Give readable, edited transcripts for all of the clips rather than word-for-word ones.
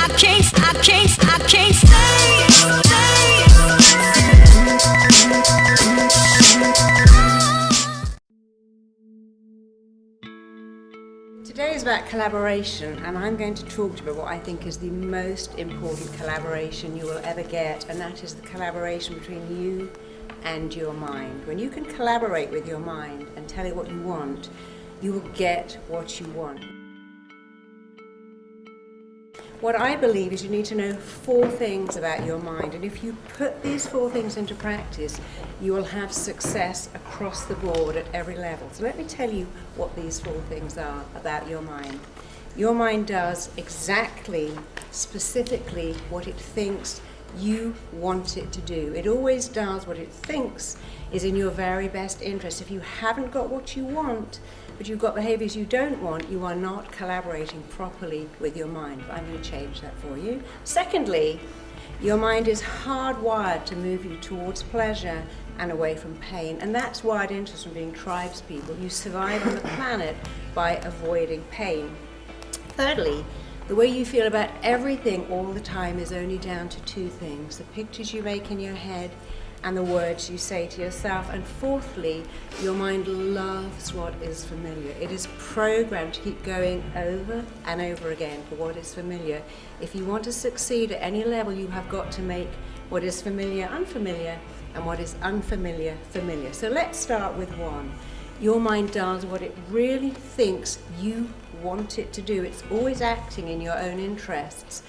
can't stay. Today is about collaboration, and I'm going to talk to you about what I think is the most important collaboration you will ever get, and that is the collaboration between you and your mind. When you can collaborate with your mind and tell it what you want, you will get what you want. What I believe is you need to know 4 things about your mind, and if you put these 4 things into practice, you will have success across the board at every level. So let me tell you what these 4 things are about your mind. Your mind does exactly, specifically, what it thinks you want it to do. It always does what it thinks is in your very best interest. If you haven't got what you want, but you've got behaviours you don't want, you are not collaborating properly with your mind. I'm going to change that for you. Secondly, your mind is hardwired to move you towards pleasure and away from pain, and that's wired into us from being tribes people. You survive on the planet by avoiding pain. Thirdly, the way you feel about everything all the time is only down to 2 things: the pictures you make in your head and the words you say to yourself. And fourthly, your mind loves what is familiar. It is programmed to keep going over and over again for what is familiar. If you want to succeed at any level, you have got to make what is familiar unfamiliar and what is unfamiliar familiar. So let's start with 1. Your mind does what it really thinks you want it to do. It's always acting in your own interests.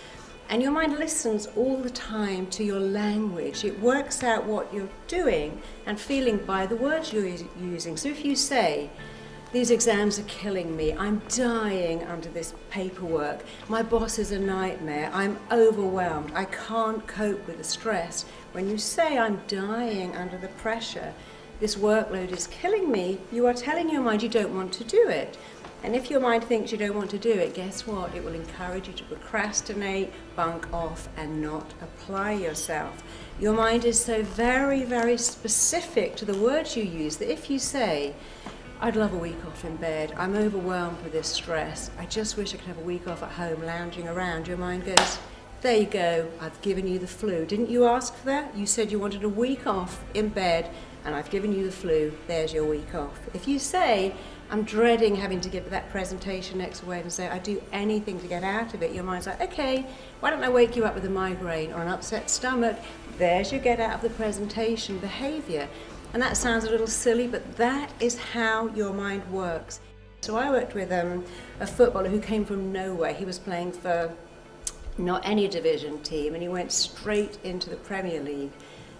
And your mind listens all the time to your language. It works out what you're doing and feeling by the words you're using. So if you say, "These exams are killing me, I'm dying under this paperwork, my boss is a nightmare, I'm overwhelmed, I can't cope with the stress." When you say, "I'm dying under the pressure, this workload is killing me," you are telling your mind you don't want to do it. And if your mind thinks you don't want to do it, guess what? It will encourage you to procrastinate, bunk off, and not apply yourself. Your mind is so very, very specific to the words you use that if you say, "I'd love a week off in bed, I'm overwhelmed with this stress, I just wish I could have a week off at home lounging around," your mind goes, "There you go, I've given you the flu. Didn't you ask for that? You said you wanted a week off in bed, and I've given you the flu. There's your week off." If you say, "I'm dreading having to give that presentation next week," and say, "I'd do anything to get out of it," your mind's like, "Okay, why don't I wake you up with a migraine or an upset stomach?" There's your get out of the presentation behaviour. And that sounds a little silly, but that is how your mind works. So I worked with a footballer who came from nowhere. He was playing for not any division team, and he went straight into the Premier League.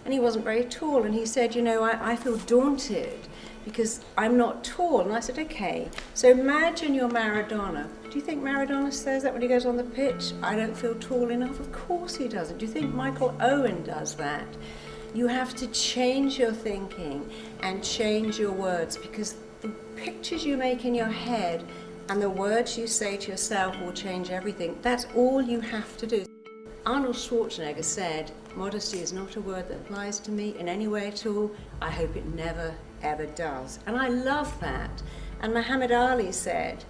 And he wasn't very tall, and he said, I feel daunted because I'm not tall. And I said, okay, so imagine you're Maradona. Do you think Maradona says that when he goes on the pitch? "I don't feel tall enough." Of course he doesn't. Do you think Michael Owen does that? You have to change your thinking and change your words, because the pictures you make in your head and the words you say to yourself will change everything. That's all you have to do. Arnold Schwarzenegger said, "Modesty is not a word that applies to me in any way at all. I hope it never, ever does." And I love that. And Muhammad Ali said,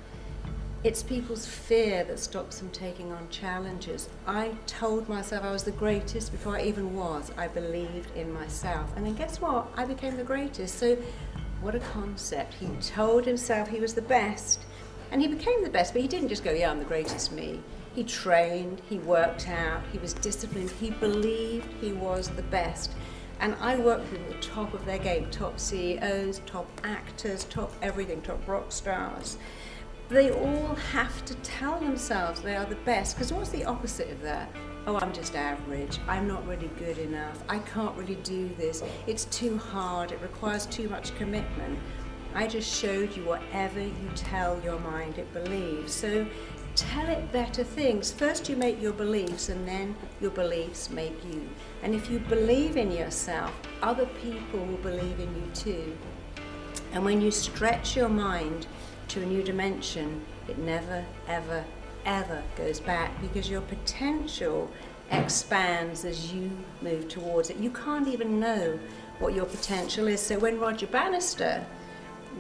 "It's people's fear that stops them taking on challenges." I told myself I was the greatest before I even was. I believed in myself. And then guess what? I became the greatest. So what a concept. He told himself he was the best, and he became the best, but he didn't just go, "Yeah, I'm the greatest me." He trained, he worked out, he was disciplined, he believed he was the best. And I worked with the top of their game, top CEOs, top actors, top everything, top rock stars. They all have to tell themselves they are the best, because what's the opposite of that? "Oh, I'm just average, I'm not really good enough, I can't really do this, it's too hard, it requires too much commitment." I just showed you whatever you tell your mind it believes. So tell it better things. First you make your beliefs, and then your beliefs make you. And if you believe in yourself, other people will believe in you too. And when you stretch your mind to a new dimension, it never, ever, ever goes back, because your potential expands as you move towards it. You can't even know what your potential is. So when Roger Bannister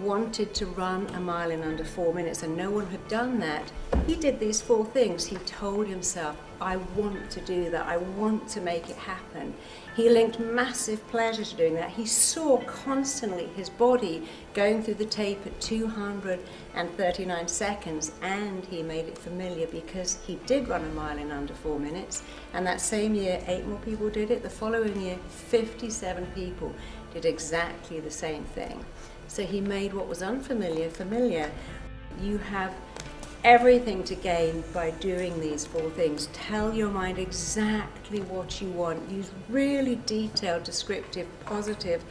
wanted to run a mile in under 4 minutes and no one had done that, he did these 4 things. He told himself, I want to do that, I want to make it happen. He linked massive pleasure to doing that. He saw constantly his body going through the tape at 239 seconds, and he made it familiar because he did run a mile in under 4 minutes, and that same year 8 more people did it. The following year 57 people did exactly the same thing. So he made what was unfamiliar familiar. You have everything to gain by doing these 4 things. Tell your mind exactly what you want. Use really detailed, descriptive, positive,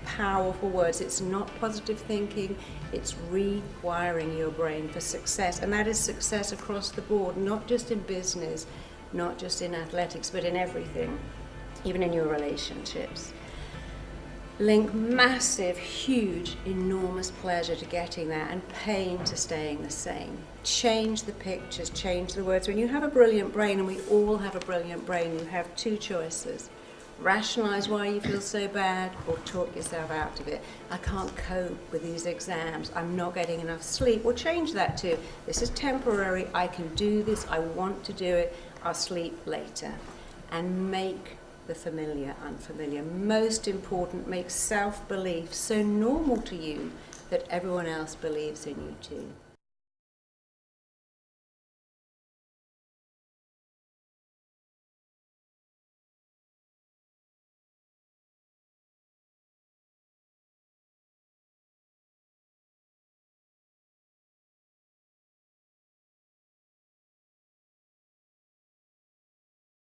powerful words. It's not positive thinking, it's rewiring your brain for success. And that is success across the board, not just in business, not just in athletics, but in everything, even in your relationships. Link massive, huge, enormous pleasure to getting there and pain to staying the same. Change the pictures, change the words. When you have a brilliant brain, and we all have a brilliant brain, you have 2 choices. Rationalize why you feel so bad, or talk yourself out of it. I can't cope with these exams, I'm not getting enough sleep. Or change that to, this is temporary, I can do this, I want to do it, I'll sleep later. And make the familiar unfamiliar. Most important, make self-belief so normal to you that everyone else believes in you too.